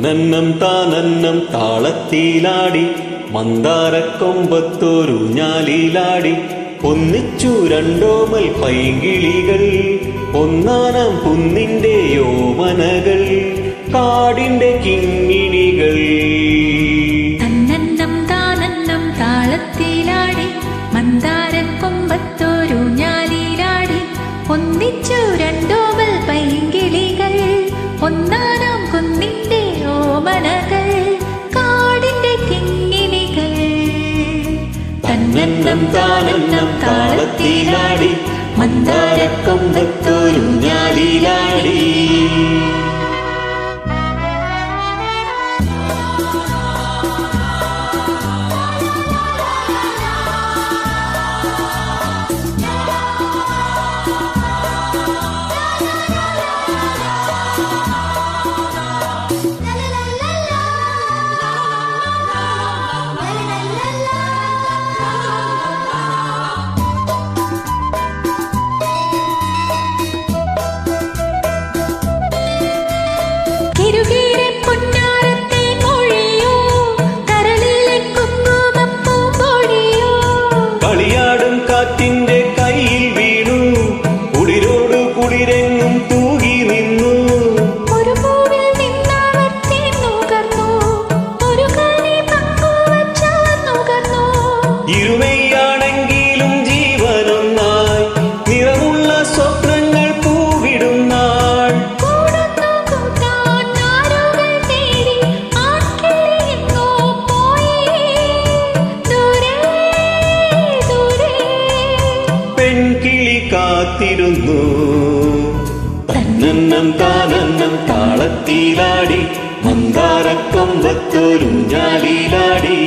തന്നന്നം താനന്നം താളത്തിലാടി മന്ദാരക്കൊമ്പത്തോരു ഞാലിലാടി ഒന്നിച്ചു രണ്ടോമൽ പൈങ്കിളികൾ ഒന്നാനാം കുന്നിന്റെ യോമനകൾ കാടിന്റെ കിങ്ങിണികൾ തന്നന്നം താനന്നം താളത്തിലാടി മന്ദാരക്കൊമ്പത്തോരു ഞാലിലാടി ഒന്നിച്ചു രണ്ടോമൽ പൈങ്കിളികൾ ഒന്നാനാം കുന്നിന്റെ ഓമനകൾ കാടിന്റെ കിങ്ങിണികൾ തന്നന്നം താനന്നം താളത്തിലാടി മന്ദാരക്കൊമ്പത്തോരു ഞാലിലാടി കാറ്റിന്റെ കയ്യിൽ വീണു കുളിരോട് കുളിരെങ്ങും തൂകി നിന്നു ഒരു പൂവിൽ നിന്നവർത്തി നുകർന്നു ഒരു കനി പങ്കുവച്ചാർന്നുകർന്നു ഇരുമയാണെങ്കിലും ജീവനൊന്നായി നിറമുള്ള സ്വപ്നങ്ങൾ പൂവിടും നാൾ കൂടുന്നു കൂട്ടാൻ ആരുകൾ തേടി ആക്കിളിയെങ്ങോ പോയി ദൂരെ ദൂരെ പെൺകിളി കാത്തിരുന്നു തന്നന്നം താനന്നം താളത്തിലാടി മന്ദാരക്കൊമ്പത്തോരു ഞാലിലാടി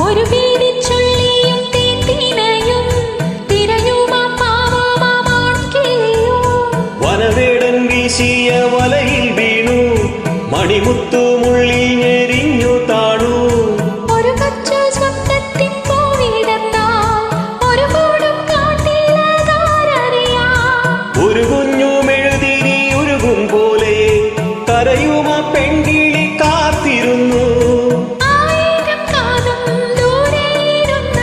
ഒരു പീടിച്ചുള്ളിയും തീത്തിനയും തിരയുമാ പാവമാക്കിളിയും വനവേടൻ വീശിയ വലയിൽ വീണു മണിമുത്തു മുള്ളിൽ ഞെരിഞ്ഞു താണു ഒരു കൊച്ചു സ്വപ്നത്തിൻ പൂവിടത്താൽ ഒരു കൂടും കാട്ടിലതാരറിയാം ഒരു കുഞ്ഞു മെഴുതിരി ഉരുകും പോലെ കരയുമ പെൺകിളി കാത്തിരുന്നു ആയിരം കാലം ദൂരെയിരുന്ന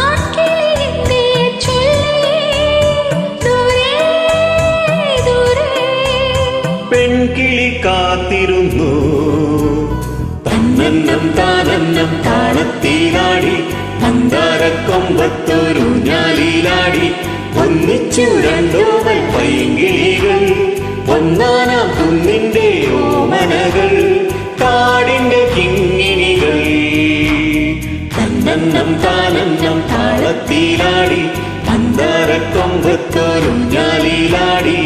ആൺകിളിയിന്റെ ചൊല്ലി ദൂരെ ദൂരെ പെൺകിളി കാത്തിരുന്നു തന്നന്നം താനന്നം താളത്തിലാടി മന്ദാരക്കൊമ്പത്തോരു ഞാലിലാടി ഒന്നിച്ചു രണ്ടോമൽ പൈങ്കിളികൾ ഒന്നാനാം കുന്നിന്റെ ഓമനകൾ കാടിന്റെ കിങ്ങിണികൾ തന്നന്നം താനന്നം താളത്തിലാടി മന്ദാരക്കൊമ്പത്തോരു ഞാലിലാടി